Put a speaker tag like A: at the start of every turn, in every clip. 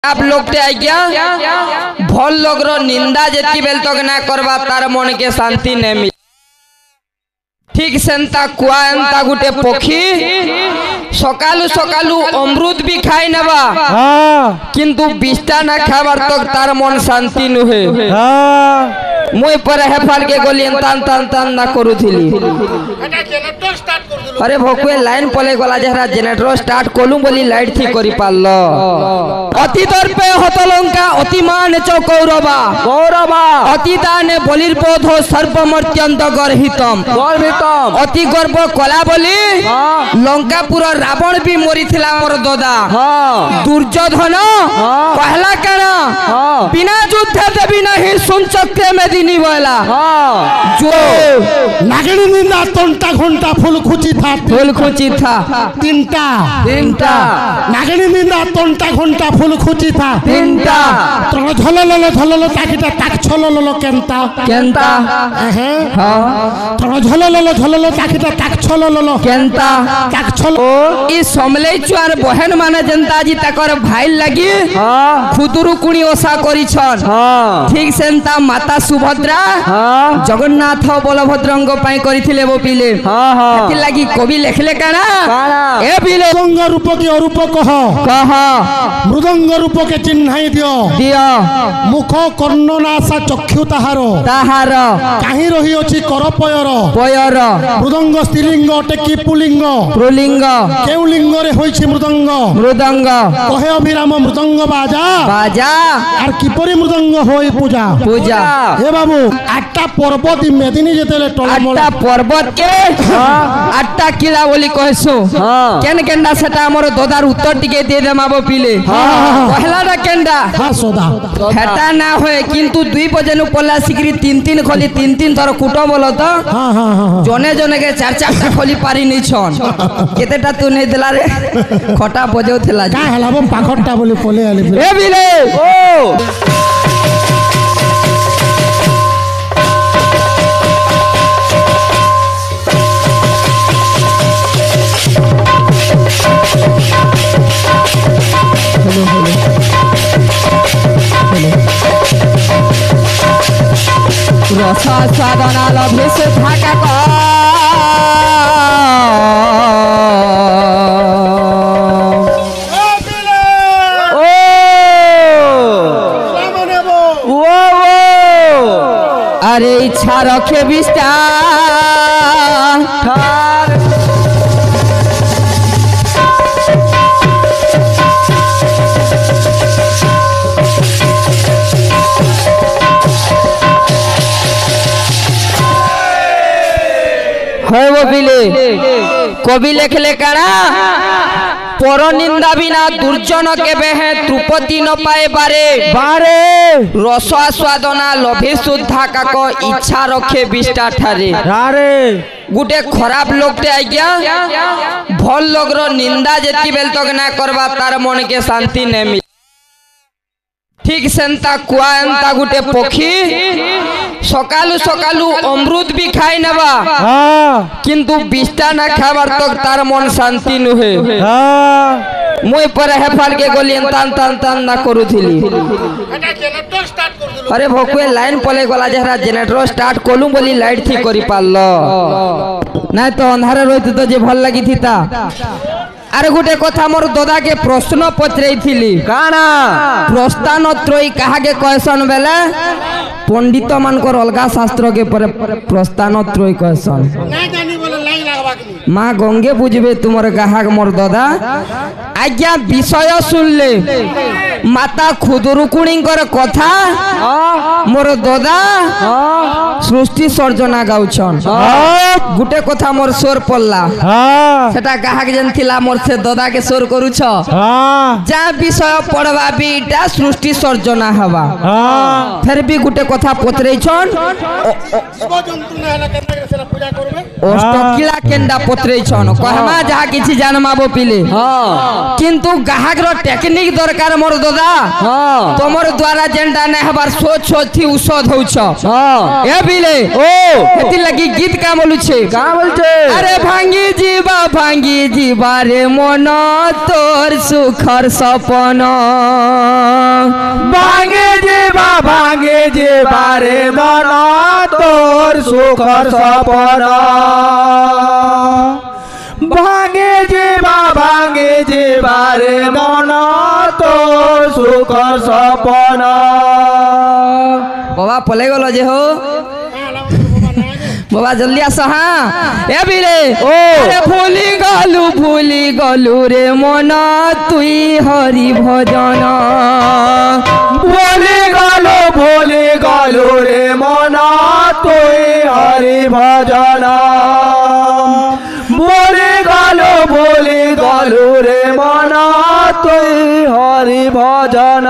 A: आप लोग टे आज्ञा भल लोग रो निंदा जेती बेल तक ना करबा तार मन के शांति नहीं मिल। ठीक सेंता कुआ एंता गुटे पक्षी सकालू सकालू अमृत भी खाई नबा किंतु बिस्टा ना खाबार तक तार मन शांति नुहे। मुई पर हेफाल के गोली तान तान तान ना करू थिली। अरे भोकुए लाइन पले गला जहरा जनरेटर स्टार्ट कोलू बोली लाइट थी करी पाल्लो। अति दर्पे हतलंका अतिमान च कौरवा कौरवा अतिदाने बलिर बोध हो सर्वमर्त्यंत गर्हितम गर्भितम अति गर्व कला बोली लंकापुर रावण भी मरी थिला मोर ददा। दुर्योधन पहला कणा बिना युद्ध देवी नहीं सुन चक्रे में दिनी बोला जो
B: नागणी निंदा तंटा घंटा फूल खुची था तीनटा तीनटा नागणी निंदा तंटा घंटा फूल खुची था
A: तीनटा
B: तो झलल ताकिटा ताक छलल केंता
A: केंता
B: हां तो झलल ताकिटा ताक छलल
A: केंता
B: ताक छल
A: ई समले चुआर बहन माने जनता जी तकर भाई लगी खुदुरु कुणी ओसा करिछन। ठीक सेंता माता सुभद्रा जगन्नाथ बलभद्रंग पाई करिथिले बो पिले एति लागि कवि लेखले काना ए पिले
B: मृदंग रूप के अरूप कह मृदंग रूप के चिन्हाई दियो
A: दियो
B: मुख कर्ण नासा चक्षु ताहारो
A: ताहारो
B: काहे रही अछि कर पयर
A: पयर
B: मृदंग स्त्रीलिंग अटे कि पुलिंग
A: पुलिंग
B: केउ लिंग रे होइछि मृदंग
A: मृदंग
B: कहे अभिराम मृदंग बाजा
A: बाजा
B: आर किपरि मृदंग होई पूजा
A: पूजा
B: हे बाबू आठटा पर्वत मेदिनी जेतेले टलमल
A: आठटा पर्वत के आठटा किला बोली कहसु केन केंडा सेटा हमर दोदार उत्तर टिके दे दे माबो पिले पहला रा केंडा
B: हां सोदा
A: हेटा ना होय किंतु 2 बजे नु पल्ला सिकरी 3 खोली 3 थर कुटो बोलो तो
B: हां
A: जने जने के 4 खोली पारी नै छन केतेटा तू नै देला रे खटा बजौ थेला
B: का हला बम पाखटटा बोली पले आले
A: ए बिले ओ रसा साधना लभे से भाका का अरे इच्छा रखे बिस्ता कवि लेखले काना पर निंदा बिना दुर्जन के बेहे त्रुपति न पाए बारे बारे रस आस्वादना लभे शुद्धा काक इच्छा रखे बिस्टा ठारे ठारे गुटे खराब लोग टे आज्ञा भल लोग रो निंदा जेती बेल तक ना करबा तार मन के शांति नहीं मिल। ठीक सेंता कुआ एंता गुटे पक्षी सकालू सकालू अमृत भी खाई नबा किंतु बिस्टा ना खाबार तक तार मन शांति नुहे। मुई पर हेफाल के गोली तान तान तान ना करू थिली। अरे भोकुए लाइन पले गला जहरा जनरेटर स्टार्ट कोलू बोली लाइट थी करी पाल्लो ना तो अंधारे रहित तो जे भल लागि थिता। अरे गुटे कथा मोर दादा के प्रश्न पचरई थिली काना प्रस्थान त्रयी कहा के कहसन बेले पंडित मानकर अलगा शास्त्र के पर प्रस्थान त्रयी कहसन ना जानी बोले लाई लागबा के मां गंगे बुझबे तुमर कहा मोर दादा आज्ञा विषय सुनले माता खुदुरुकुणीकर कथा मोर दादा सृष्टि सर्जना गाउछन गुटे कथा मोर स्वर पल्ला सेटा कहा के जन थिला मोर से दादा के स्वर करूछ जा विषय पढ़वा बीटा सृष्टि सर्जना हवा फिर भी गुटे कथा पचरै छन जीव जंतु ना हला केना सेला অষ্টকিলা কেন্ডা পত্রেইছন কহমা যাহা কিছু জানমাবো পিলে কিন্তু গ্রাহকর টেকনিক দরকার মোর দাদা তোমার দ্বারা যেনটা না হবার সোচ সোচি ঔষধ হউছ এ বিলে ও এতি লাগি গীত কা বলুছে আরে ভাঙ্গি ଯିବା রে মন তোর সুখর সপন
C: ভাঙে ଯିବା রে মন তোর সুখর সপন ভাঙে ଯିବା রে মন তোর সুখর সপন
A: বাবা পলে গেল যে হো বাবা জলদি আস হ্যাঁ এ বিরে ও আরে ভুলি গলু রে মন তুই হরি ভজন
C: ভুলি গলু রে মন তুই হরি ভজন ভুলি গলু রে মন তুই হরি ভজন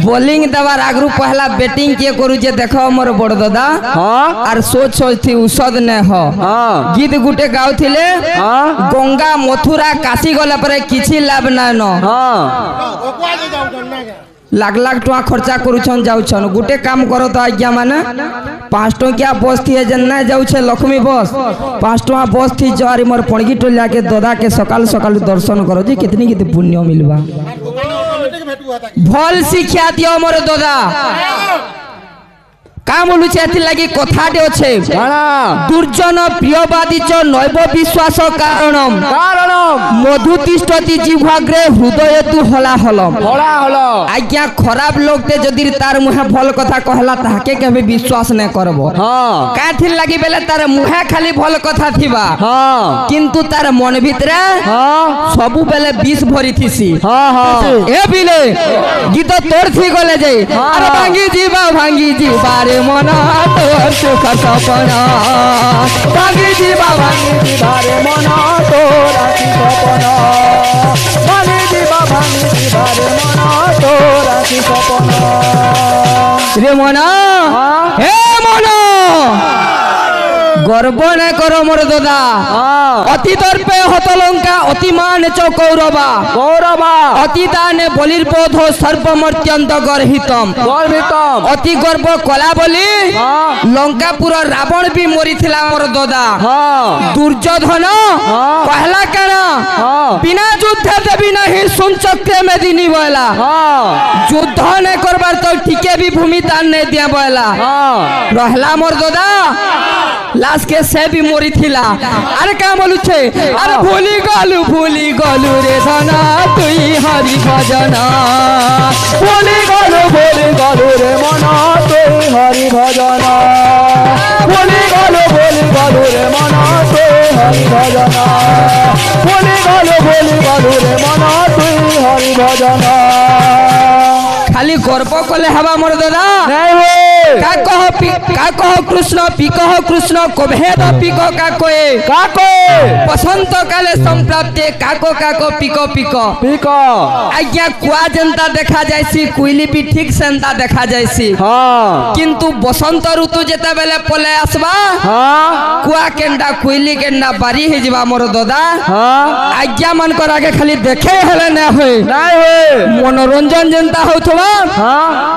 A: बोलिंग दबार आगरू पहला बैटिंग के करू जे देखो मोर बड़ दादा आर सोच थी औषध ने हो गीत गुटे गाउथिले गंगा मथुरा काशी गला पर किछि लाभ ना न लाख लाख टका खर्चा करूछन जाउछन गुटे काम करो तो आज्ञा माने 5 टकिया बस थी जन ना जाउछे लक्ष्मी बस 5 टका बस थी जवारी मोर पणगी टोलिया के दादा के सकाल सकाल दर्शन करो जी कितनी पुण्य मिलबा भल शिक्षा दियो मोर दादा का बोलुछे एथि लागि कथाटे अछि दुर्जन प्रियवादी च नैव विश्वास कारणम मधु तिष्ठति जिह्वाग्रे हृदय तु हलाहलम आज्ञा खराब लोग ते जदि तार मुहे भल कथा कहला ताके केबे विश्वास नै करबो काथि लागि बेले तार मुहे खाली भल कथा थिबा किंतु तार मन भितरे सबु बेले विष भरी थिसी ए बिले गीत तोर थी गले जाई अरे भांगी जीवा रे मन तोर सुख सपन भांगी जीवा रे मन तोर सपन भांगी जीवा रे मन तोर सपन रे मन हे मन गर्व न करो मोर दादा अति दर्पे हतलंका अति मान च कौरवा अति दाने बलिर बोध सर्वमर्त्यंत गर्हितम अति गर्व कला बोली लंकापुर रावण भी मरीथिला मोर दादा दुर्योधन कहला काना बिना युद्ध देवी नहीं सुन चक्रे में दिनी बोला युद्ध ने करबार तो ठीके भी भूमि दान ने दिया बोला रहला मोर दादा लाश के से भी मरी थिला अरे का बोलू छे अरे भूली गलू रे धना तुई हरि भजन
C: भूली गलू रे मना तुई हरि भजन भूली गलू रे मना तुई हरि भजन भूली गलू रे मना तुई हरि भजन
A: खाली गर्व कले हवा मोर दादा
C: नहीं हो
A: का कहो कृष्ण पिकह कृष्ण कभेद पिक का कोए बसंत काले संप्राप्ते काको पिको आज्ञा कुआ जनता देखा जायसी कुइली भी ठीक सेंता देखा जायसी किंतु बसंत ऋतु जेता बेले पले आसबा कुआ केंडा कुइली केंडा बारी हे जिबा मोर दादा आज्ञा मन कर आगे खाली देखे हेले न होय मनोरंजन जनता होथवा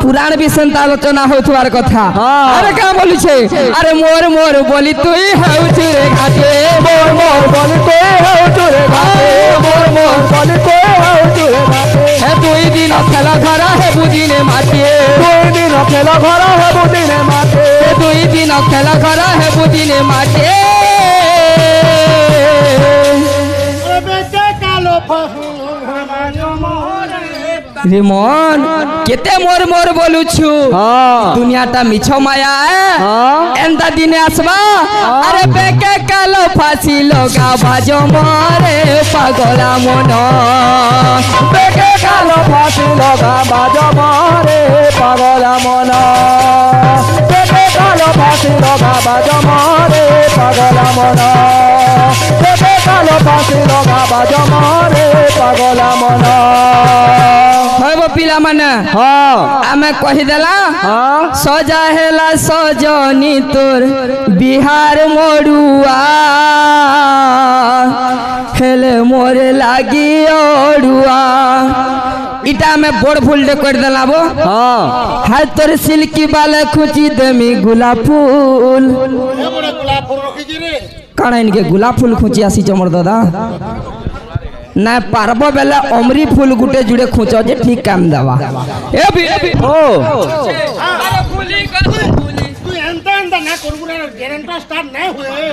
A: पुराण भी सेंता आलोचना होथवार कथा अरे का बोली छे अरे मोर बोली तुई हउछु रे घाटे
C: मोर बोली तुई हउछु रे घाटे मोर बोली तुई हउछु रे घाटे
A: हे दुई दिन खेला घरा हे बुदिने माटे
C: दुई दिन खेला घरा हे बुदिने माटे
A: दुई दिन खेला घरा हे बुदिने माटे रिमन केते मोर बोलू छु दुनियाटा मिछ माया एंदा दिने आसबा अरे बेके कालो फांसी लगा बाजो मारे पागला मन
C: बेके कालो फांसी लगा बाजो मारे पागला मन बेके कालो फांसी लगा बाजो मारे पागला मन কালো ফাঁসি লগাবা জমরে পাগলা মন
A: হইব পিলা মানে
C: হ্যাঁ
A: আমি কহিদেলা
C: হ্যাঁ
A: সজা হেলা সজনি তোর বিহার মড়ুয়া হেলে মোরে লাগি অড়ুয়া ইটা আমি বড় ভুলটা করে দিলাম
C: হ্যাঁ
A: হাত তোর সিল্কি বালে খুঁচি দেমি গোলাপ ফুল কারণ ইনকে গোলাপ ফুল খুঁচি আসি চমর দাদা না পারব বেলা অমরি ফুল গুটে জুড়ে খুঁচ যে ঠিক কাম দেওয়া
C: ও
B: তুই এন্তা এন্তা না করবো না গ্যারান্টি স্টার্ট না হয়ে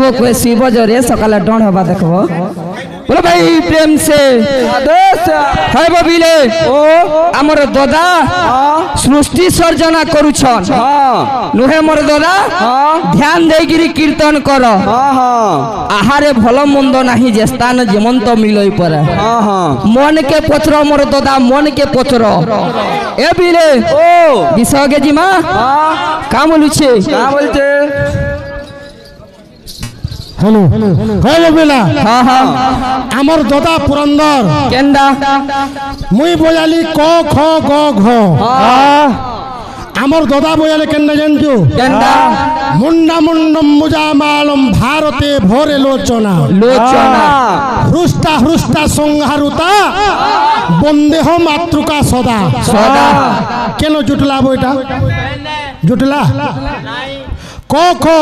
A: वो कोई शिव जरे सकाल डण हवा देखबो बोलो भाई प्रेम से है बबिले ओ हमर दादा सृष्टि सर्जना करूछन नुहे मोर दादा ध्यान देगिरी कीर्तन कर आहारे भलो मंद नाही जे स्थान जेमंत मिलई पर मन के पत्र मोर दादा मन के पत्र ए बिले ओ बिसगे जिमा का बोलुछे
B: हेलो हेलो बेला
A: हाँ हाँ
B: आमर दादा पुरंदर
A: केंदा
B: मुई बजाली क ख ग घ आमर दादा बजाले केंदा जानजो
A: केंदा
B: मुंडा मुंडम मुजामालम भारते भोरे लोचना
A: लोचना
B: हृष्टा हृष्टा संहारुता बंदेह मातृका सदा
A: सदा
B: केन जुटला बोइटा जुटला क ख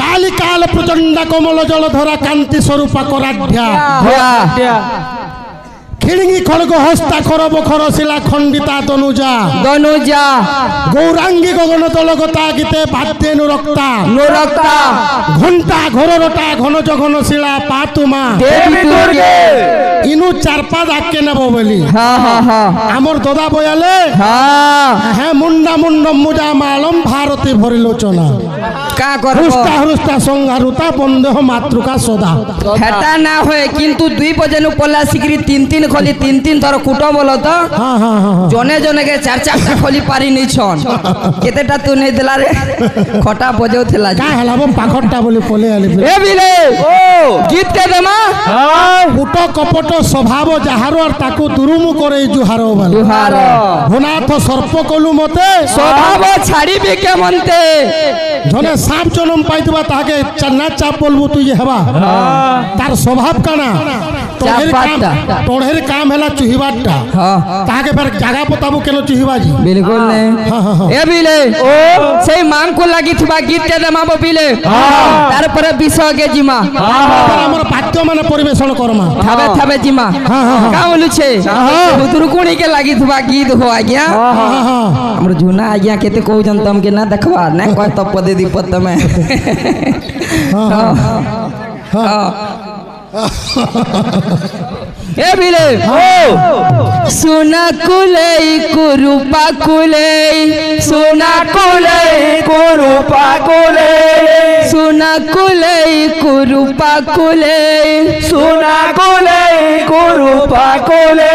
B: काली काल प्रचंड कमल जलधरा कांति स्वरूप कराध्या खिड़िंगी खड़ग हस्ता खरब खरशिला खंडिता दनुजा
A: दनुजा
B: गौरांगी गगन तलगता गीते बाद्ये नुरक्ता
A: नुरक्ता
B: घंटा घोरटा घन जघन शिला पातुमा
A: देवी दुर्गे
B: इनु चारपा दाके नेब बोली
A: हाँ हाँ हाँ
B: आमर दादा बयाले
A: हाँ
B: हे मुंडा मुंडम मुजा मालम भारती भरिलोचना
A: का करबो
B: हृष्टा हृष्टा संहारुता बंदेह मातृका सदा
A: हेता ना होए किंतु दुई बजेनु पल्ला सिकरी तीन तीन खोली तीन तीन थर कुटो बोलो तो
B: हाँ हाँ हाँ
A: जने जने के चार चार खोली पारी नहीं छन केतेटा तू नहीं दिला रे खटा बजाउ थिला
B: का हलाबो पाखरटा बोली पले आले
A: ए बिले ओ गीत के देमा
B: उट कपट स्वभाव जाहार और ताकू दुरुमु करे जुहार वाला
A: दुहार
B: भनाथ सर्प कलु मते
A: स्वभाव छाड़ी भी के मनते
B: जने सांप जन्म पाइतबा ताके चन्ना चाप बोलबो तू ये हवा तार स्वभाव काना तोड़ेर काम हैला चुहिबाटा
A: हां
B: ताके फिर जगह बताबो केनो चुहिबाजी
A: बिल्कुल नहीं ए बिले ओ सेई मांग को लागि थबा गीत के देमा बिले तार पर विषय के जिमा
B: हमर पाठ्य माने परिवेशन करमा
A: थाबे थाबे जिमा का बोलु छे बुतुरकुणी के लागि थबा गीत हो आज्ञा हमर जुना आज्ञा केते कहू जन तम के ना देखबा ना कह त पदे दीपत में हां ए बिले ओ सुना कुले कुरूपा कुले सुना कुले कुरूपा कुले सुना कुले कुरूपा कुले सुना कुले कुरूपा कुले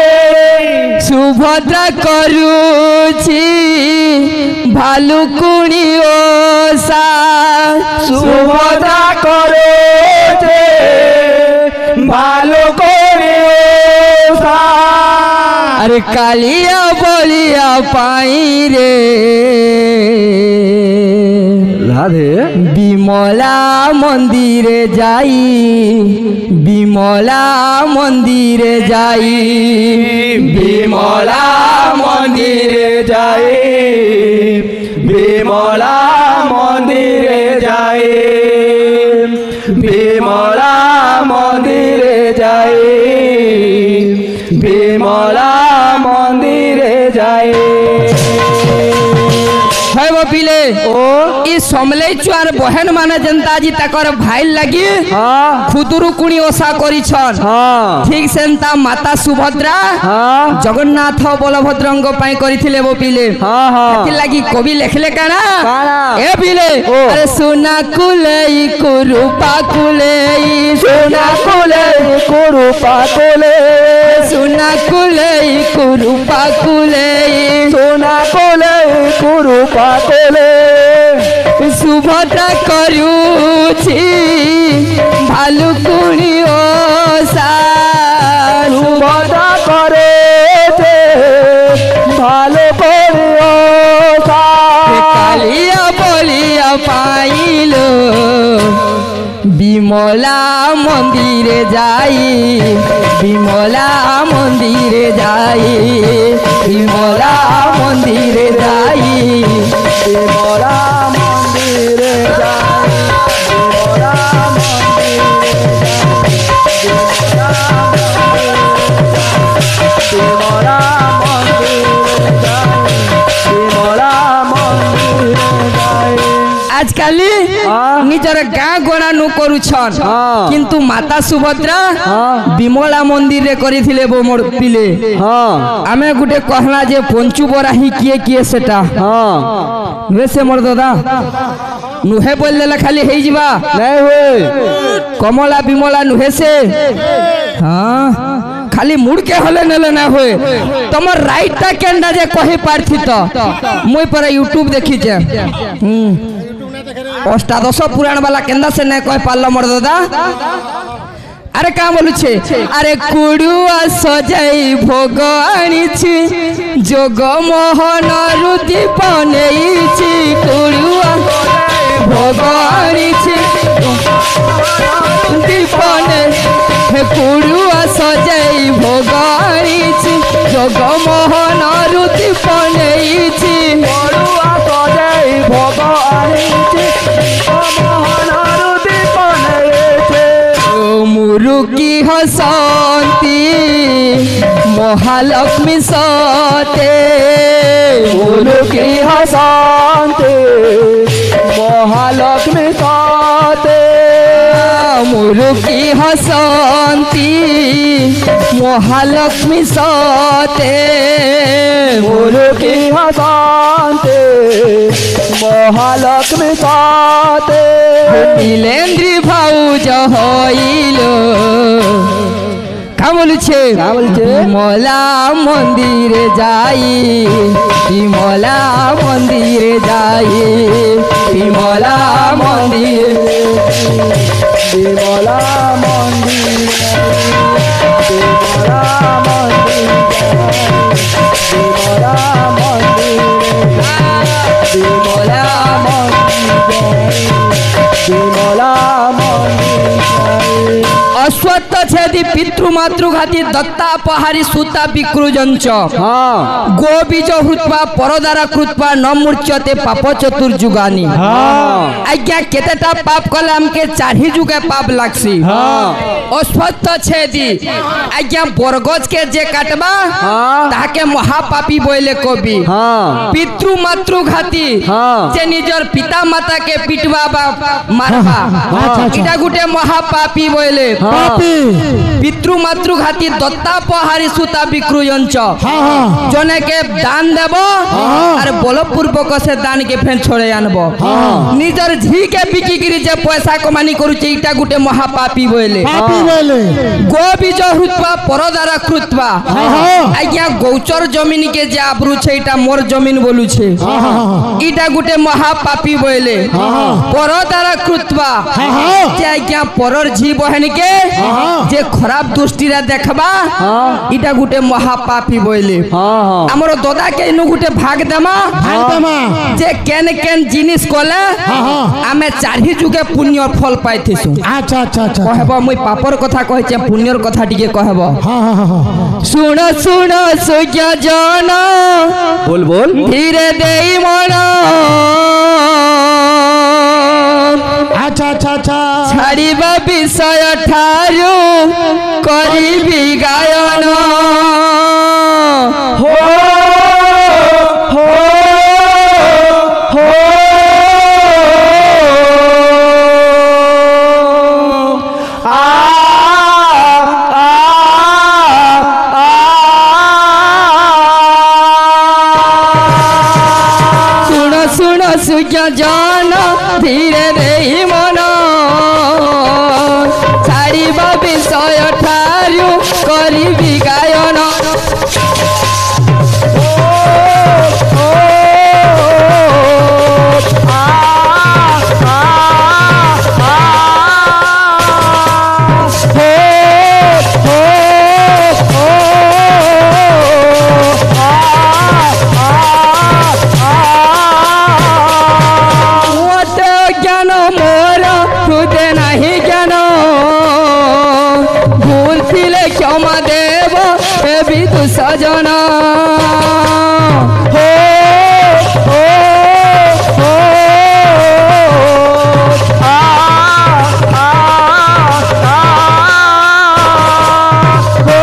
A: सुभद्रा करुछि भालुकुणी ओषा
C: सुभद्रा करुछि भालुकुणी ओषा
A: अरे कालिया बलिया पाई रे
C: राधे
A: विमला मंदिरे जाई विमला मंदिरे जाई
C: विमला मंदिरे जाई विमला मंदिरे जाई विमला मंदिरे जाई विमला मंदिरे जाई
A: है वो पिले
C: ओ
A: ई समले चुआर बहन माने जनता जी तकर भाई लगी
C: हाँ
A: खुदुरुकुणी ओषा करिछन
C: हाँ
A: ठीक सेंता माता सुभद्रा
C: हाँ
A: जगन्नाथ बलभद्रंग पाई करिथिले वो पिले
C: हाँ हाँ
A: एथि लागि कवि लेखले काना
C: काना?
A: ए पिले
C: ओ।
A: अरे सोना कुलेई कुरूपा कुलेई
C: सोना कुले कुरूपा कुले
A: सोना कुलेई कुरूपा कुलेई
C: सोना कुले कुरूपा कुले
A: सुभद्रा करुछि भालुकुणी ओषा
C: सुभद्रा करे भालुकुणी ओषा
A: कालिया बलिया पाइलो विमला मंदिरे जाई विमला मंदिरे जाई विमला मंदिरे जाई
C: विमला मंदिरे जाई विमला विमला मंदिरे जाई विमला मंदिरे जाई
A: आजकल
C: हाँ।
A: निजर गाँ गोड़ा नु करुछन
C: हाँ।
A: किंतु माता सुभद्रा
C: हाँ।
A: विमला मंदिर रे करिथिले बो मोर पिले
C: हाँ
A: आमे गुटे कहला जे पंचु बराही किए सेटा
C: हाँ
A: वैसे मोर दादा नुहे बोल देला खाली हेई जिबा
C: नहीं हुए
A: कमला विमला नुहे से हाँ खाली मुड़ के हले नले ना होए तमर राइटटा केंडा जे कहि पारथि त मुई पर यूट्यूब देखि जे अष्टादश पुराण वाला केंदा से नहीं कह पारल मोर दादा अरे का बोलू छे अरे कुड़ुआ सजाई भोग आनिछि जोग मोहन रुति पनेइछि कुड़ुआ भोग आनिछि दीपने हे कुड़ुआ सजाई भोग आनिछि जोग मोहन रुति पनेइछि
C: बड़ुआ सजाई भोग आनिछि मोहन रुति पनेइछि
A: मुरुकी हसंती महालक्ष्मी सते
C: मुरुकी हसंती महालक्ष्मी सते
A: मुरुकी हसंती महालक्ष्मी सते
C: मुरुकी हसंती महालक्ष्मी सते
A: नीलेन्द्री भाउज हइलो का बोलुछे विमला मंदिरे जाई विमला मंदिरे जाई विमला मंदिर
C: विमला मंदिर विमला मंदिर विमला मंदिर
A: विमला
C: विमला मंदिर
A: अश्वत्थ छेदी पितृ मातृघाती दत्ता पहारी सूता विकृजंच
C: हाँ
A: गो बीज हृत्वा परदारा कृत्वा न मूर्छते पाप चतुर्जुगानी
C: हाँ
A: आज्ञा केतेटा पाप कले हमके चारि जुगे पाप लागसी
C: हाँ
A: अश्वत्थ छेदी आज्ञा बरगज के जे काटबा
C: हाँ
A: ताके महापापी बोले कवि
C: हाँ
A: पितृ मातृघाती
C: हाँ।
A: जे निजर पिता माता के पिटवा मारबा
B: अच्छा, अच्छा।
A: इटा गुटे महापापी बोले
B: पापी
A: পিতৃ মাতৃঘাতী দত্তা পহারি সুতা বিক্রয়ঞ্চ
B: হ্যাঁ হ্যাঁ
A: জনে কে দান দেব আর বলপূর্বক সে দান কে ফেন ছড়ে আনব নিজের ঝি কে বিকি গিরি যে পয়সা কমানি করুছে এটা গুটে মহাপাপী বইলে
B: পাপি বলে
A: গো বীজ হৃত্বা পরদারা কৃত্বা আজ্ঞা গৌচর জমিন কে যে আবরুছে এটা মোর জমিন বলুছে এটা গুটে মহাপাপী বইলে পরদারা কৃত্বা যে আজ্ঞা পরর ঝি বহনকে যে খারাপ দৃষ্টিরা দেখবা এটা গুটে মহাপাপী বইলে আমার দাদাকে ইনু গুটে ভাগ দেমা যে কেন কেন জিনিস কলে আমি চারি যুগে পুণ্যর ফল পাইতেছু
B: আচ্ছা আচ্ছা আচ্ছা
A: কহব মুই পাপর কথা কইছে পুণ্যর কথা টিকে কহব
B: হ্যাঁ হ্যাঁ হ্যাঁ
A: শুণ শুণ সুজ্ঞ জন
C: बोल बोल
A: ধীরে দেই মন
B: আচ্ছা আচ্ছা আচ্ছা
A: ছাড়িবা বিষয় ঠারু করিবি গায়ন
C: हो हो हो आ आ
A: শুণ শুণ সুজ্ঞ জন ধীরে দেই মন ছাড়িবা বিষয় ঠারু করিবি গায়ন জ্ঞান মোর হৃদে নাহি জ্ঞান ভুল ছিলে ক্ষমা দেব এ বিদু সজন
C: हो हो हो आ आ आ हो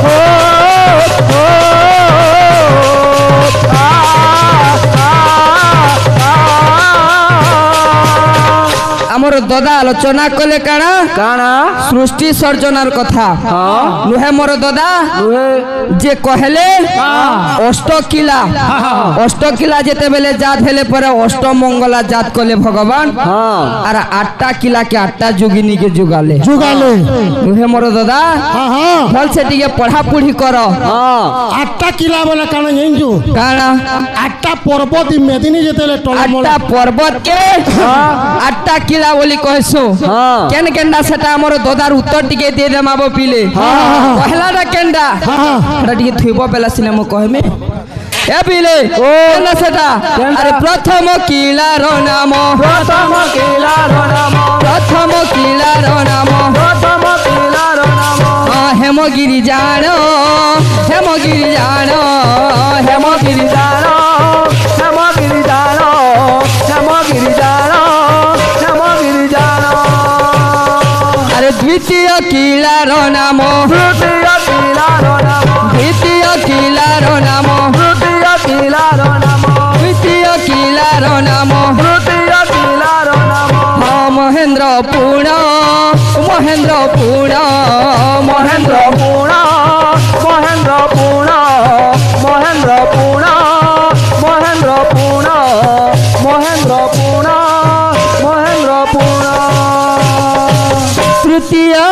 C: हो हो आ
A: আমার দাদা আলোচনা কলে কাଣା
C: काना
A: সৃষ্টি সর্জনার কথা নুহে মোর দাদা যে কহেলে অষ্টকিলা যেতেবেলে জাত হেলে পরে অষ্টমঙ্গলা জাত কলে ভগবান আর 8টা কিলাকে 8টা যোগিনীকে যুগালে
B: যুগালে
A: নুহে মোর দাদা
B: হ্যাঁ হ্যাঁ
A: ভলসে টিকে পড়াপুড়ি কর
B: আটটা কিলা বলে কারণ জানিছু
A: কাଣା
B: আটটা পর্বত মেদিনী যেতেলে টলমল
A: 8টা পর্বতকে 8টা কিলা বলি কহসু কেন কেনডা সেটা আমার দাদার উত্তর টিকে দিয়ে দেমাবো পিলে পহলাটা কেনডা এটা টিকে থইব বেলা সিনে মো কহমে এ পিলে কেনডা সেটা আরে প্রথম কিলার নাম
C: प्रथम किलार नाम
A: প্রথম কিলার নাম
C: प्रथम किलार नाम
A: হেমগিরি জান হেমগিরি জান হেমগিরি জান
C: हेमगिरि जानो हेमगिरि जानो हेमगिरि जानो
A: আরে দ্বিতীয় কিলার নাম
C: तृतीय किलार नाम
A: দ্বিতীয় কিলার নাম
C: तृतीय किलार नाम
A: দ্বিতীয় কিলার নাম
C: तृतीय किलार नाम
A: মহেন্দ্র পুণ মহেন্দ্র পুণ
C: महेंद्र पूर्ण महेंद्र पूर्ण महेंद्र पूर्ण महेंद्र पूर्ण महेंद्र पूर्ण महेंद्र पूर्ण
A: তৃতীয়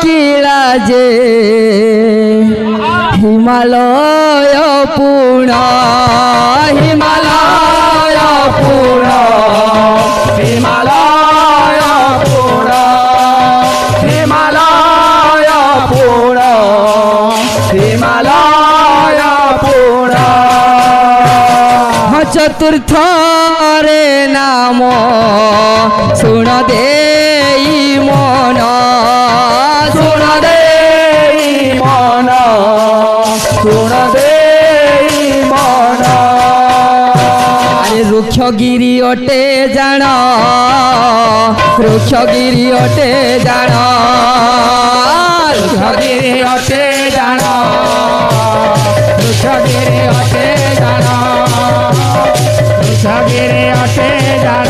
A: কিলা যে হিমালয় পুণ হিমালয় পুণ
C: हिमालय पूर्ण हिमालय पूर्ण हिमालय पूर्ण
A: চতুর্থ রে নাম শুণ দেই মন শুণ
C: देई मन सुन देई मन
A: আরে রুক্ষগিরি অটে জাণ রুক্ষগিরি অটে জাণ
C: रुखगिरि अटे जान रुखगिरि अटे जान रुखगिरि अटे जान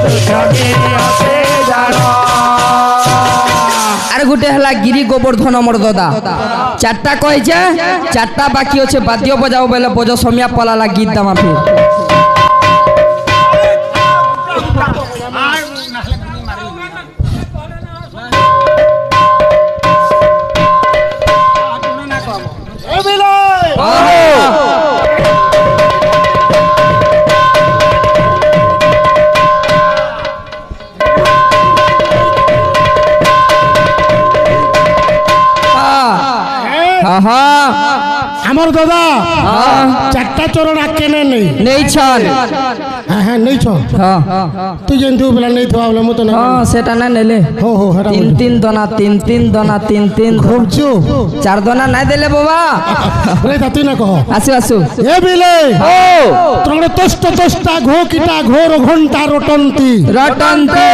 C: रुखगिरि अटे जान
A: গিরি গোবর্ধন মোর দাদা চারটা কইছে চারটা বাকি আছে বাদ্য বজাও বেলে বজ সমিয়া পলালা গীত দামা ফির
B: আমার দাদা চারটা চরণ কেনে নেই
A: নেই ছন
B: হ্যাঁ হ্যাঁ নেই ছ তুই জানতে বেলা নেই তো বলে মতো না
A: সেটা না নেলে
B: হো হো হেটা
A: তিন তিন দনা তিন তিন দনা তিন তিন
B: খুব চুপ
A: চার দনা নাই দেলে বাবা
B: রে তা তুই না কহ
A: আসু আসু
B: এ বিলে
A: ও
B: তোমরা তোষ্টা ঘো কিটা ঘোর ঘন্টা রটন্তি
A: রটন্তে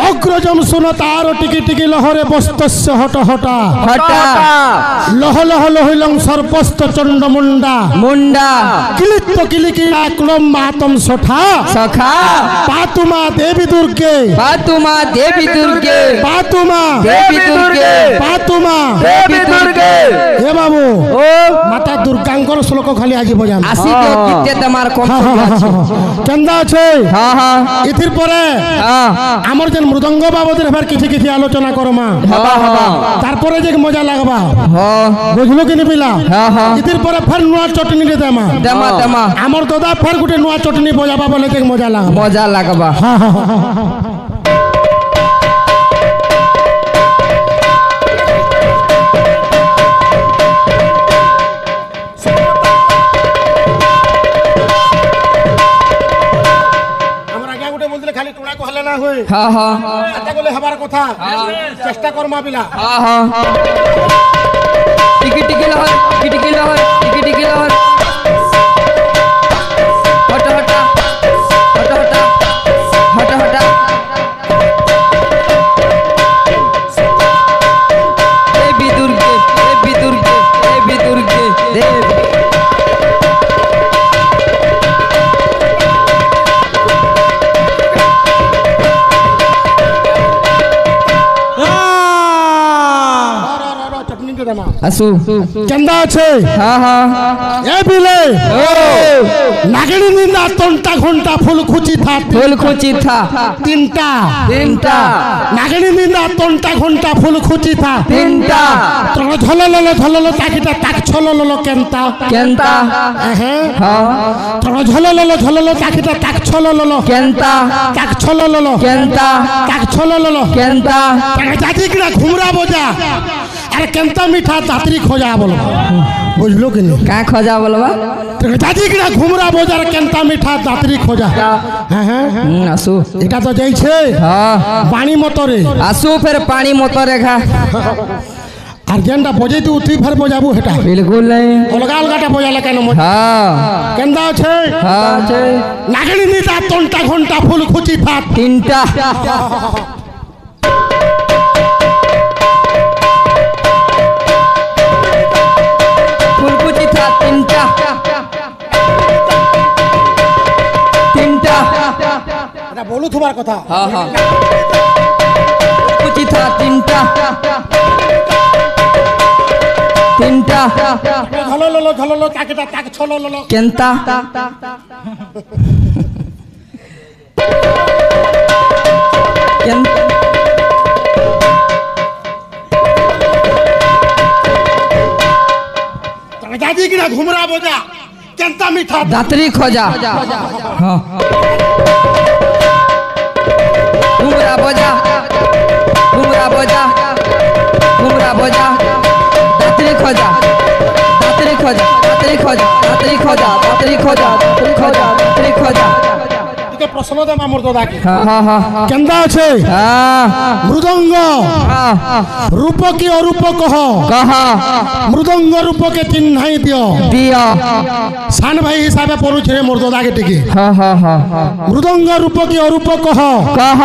B: অগ্রজম শুন তার টিকি টিকি লহরে বস্তস্য হট হটা
A: হটা
B: লহ লহ লহিলং সর্পস্ত চণ্ড মুন্ডা
A: মুন্ডা
B: কিলিত্ত কিলিকিলা ক্লম মাতম সঠা
A: সখা
B: পাতুমা দেবী দুর্গে
A: পাতুমা দেবী দুর্গে
B: পাতুমা
A: দেবী দুর্গে
B: পাতুমা
A: দেবী দুর্গে
B: হে বাবু
A: ও
B: মাতা দুর্গাঙ্কর শ্লোক খালি আজি বজান
A: আসি তো কিতে তোমার কম
B: কেন্দা আছে
A: হ্যাঁ হ্যাঁ
B: এথির পরে
A: হ্যাঁ
B: আমার যেন মৃদঙ্গ বাবদের হেবার কিছু কিছু আলোচনা করমা
A: হবা হবা
B: তারপরে যে মজা লাগবা
A: হ্যাঁ
B: বুঝলো কি নিবিলা
A: হ্যাঁ হ্যাঁ
B: এথির পরে ফের নয়া চটনি রে দেমা
A: দেমা দেমা
B: আমার দাদা ফের গুটে নয়া চটনি বজাবা বলে যে মজা লাগবা
A: মজা লাগবা
B: হ্যাঁ হ্যাঁ হ্যাঁ
A: হ্যাঁ হ্যাঁ
B: হবার কথা চেষ্টা করমা বিলা
A: হ্যাঁ হ্যাঁ টিকি টিকি লহর টিকি টিকি লহর টিকি টিকি লহর হটা হটা হটা হটা হটা হটা দেবী দুর্গে দেবী দুর্গে দেবী দুর্গে দেবী আসু
B: কেন্দা আছে
A: হ্যাঁ হ্যাঁ
B: এ বিলে
A: ও
B: নাগিনী নিন্দা তন্টা ঘন্টা ফুলকুচি থা
A: ফুলকুচি থা
B: তিনটা
A: তিনটা
B: নাগিনী নিন্দা তন্টা ঘন্টা ফুলকুচি থা
A: তিনটা
B: তোমরা ঝললো তাকিটা তাক ছললো কেনতা
A: কেনতা
B: হ্যাঁ
A: হ্যাঁ
B: তোমরা ঝললো তাকিটা তাক ছললো
A: কেনতা
B: তাক ছললো
A: কেনতা
B: তাক ছললো
A: কেনতা
B: জাতি কিনা ঘুমরা বোঝা আরে কেনতা মিঠা দাতরি খোঁজা বলো বুঝলো কি না
A: কা খোঁজা বলবা
B: দাদি কিনা ঘুমরা বোঝার কেনতা মিঠা দাতরি খোঁজা হ্যাঁ হ্যাঁ
A: আসু
B: এটা তো যাইছে
A: হ্যাঁ
B: পানি মতরে
A: আসু ফের পানি মত রেখা
B: আর যেনটা বজাই তুই ফের বজাবু হেটা
A: বিলকুল নাই
B: অলগা অলগাটা বজালে কেন
A: হ্যাঁ
B: কেন্দা আছে
A: হ্যাঁ আছে
B: নাগিনী নিতা তন্টা ঘন্টা ফুল খুচি থাক
A: তিনটা ফুলকুচি থা তিনটা তিনটা
B: এটা বলু তোমার কথা
A: হ্যাঁ হ্যাঁ ফুলকুচি থা তিনটা তিনটা
B: ঝললো তাকিটা তাক ছললো
A: কেনতা
B: দাদি কিনা ঘুমরা বোঝা কেনতা মিঠা
A: দাতরি খোঁজা হ্যাঁ ঘুমরা বোঝা ঘুমরা বোঝা ঘুমরা বোঝা দাতরি খোঁজা দাতরি খোঁজা দাতরি খোঁজা দাতরি খোঁজা দাতরি খোঁজা দাতরি খোঁজা দাতরি খোঁজা
B: প্রশ্ন দেম আমার দাদাকে
A: হ্যাঁ হ্যাঁ হ্যাঁ
B: কেন্দা আছে
A: হ্যাঁ
B: মৃদঙ্গ
A: হ্যাঁ
B: রূপ কি অরূপ কহ
A: কহ
B: মৃদঙ্গ রূপকে চিহ্নাই দিও
A: দিও
B: সান ভাই হিসাবে পড়ুছে মোর দাদাকে টিকে
A: হ্যাঁ হ্যাঁ হ্যাঁ
B: মৃদঙ্গ রূপ কি অরূপ কহ
A: কহ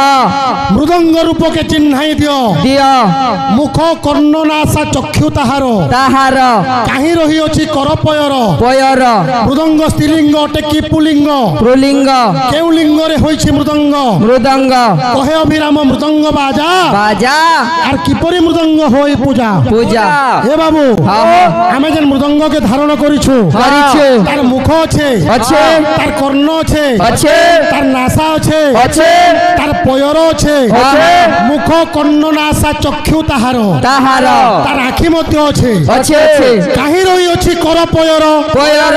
B: মৃদঙ্গ রূপকে চিহ্নাই দিও
A: দিও
B: মুখ কর্ণ নাসা চক্ষু তাহার
A: তাহার
B: কাহি রহিଅଛି করপয়র
A: পয়র
B: মৃদঙ্গ স্ত্রীলিঙ্গ অটে কি পুলিঙ্গ
A: প্রলিঙ্গ
B: কেউ লিঙ্গ মৃদঙ্গরে হয়েছে মৃদঙ্গ
A: মৃদঙ্গ
B: কহে অভিরাম মৃদঙ্গ বাজা
A: বাজা
B: আর কিপরি মৃদঙ্গ হয়ে পূজা
A: পূজা
B: হে বাবু আমি যে মৃদঙ্গকে ধারণ করিছু
A: করিছু
B: তার মুখ আছে
A: আছে
B: তার কর্ণ আছে
A: আছে
B: তার নাসা আছে
A: আছে
B: তার পয়র আছে মুখ কর্ণ নাসা চক্ষু তাহার
A: তাহার
B: তার আখি মধ্যে আছে
A: আছে আছে
B: কাহি রই ଅଛି কর পয়র
A: পয়র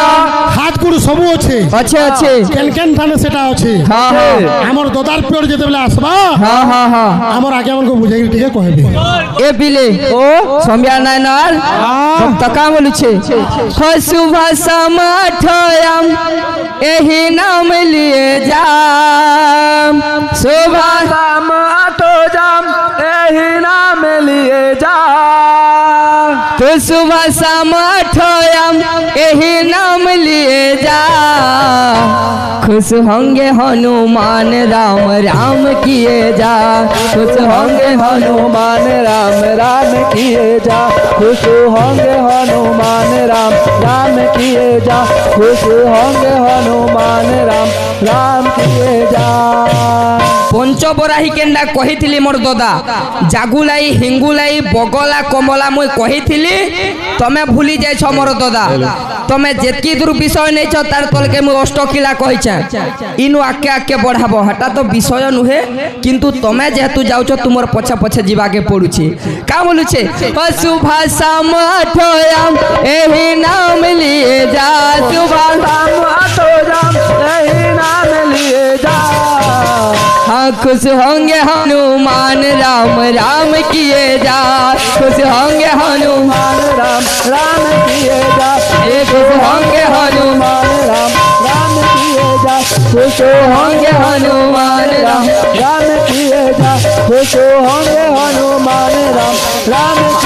B: হাত গুড় সবু আছে
A: আছে আছে
B: কেন কেন ঠানে সেটা আছে
A: হ্যাঁ হ্যাঁ
B: আমার দদার পিয়র যেতেবেলে আসবা
A: হ্যাঁ হ্যাঁ হ্যাঁ
B: আমার আগে আমাকে বুঝাই টিকে কহেবে
A: এ বিলে ও সম্বিয়া নাইনার ভক্ত কা বলুছে শুভ সমাঠয়াম এহি নাম লিয়ে যাম শুভ
C: সমাঠয়াম এহি নাম লিয়ে যা
A: तो सुबह समाठयाम यही नाम लिए जा खुश होंगे हनुमान राम राम किए जा खुश होंगे
C: हनुमान राम राम किए जा खुश होंगे हनुमान राम राम किए जा खुश होंगे हनुमान राम राम किए जा
A: पंचबराही केन्डा कही मोर दादा जागुलाई हिंगुलाई बगला कमला मुई कही तमे भूली जाइछ मोर दादा तमे जेतकी दूर विषय नहीं तार तलके मुई अष्टकिला कहीछे इनु आके आके बढ़ाबो हटा तो विषय नुहे किंतु तमे जेहेतु जाउछ तुमर पछे पछे जीवाके पड़ुछि का बोलुछे शुभा समाठयाम एही नाम लिए जा शुभा
C: समाठयाम एही नाम लिए जा
A: हाँ खुश होंगे हनुमान राम राम किए जा खुश होंगे हनुमान
C: राम राम किए जा
A: खुश होंगे हनुमान
C: राम राम किए जा खुश
A: होंगे हनुमान राम
C: राम किए जा खुश होंगे हनुमान राम राम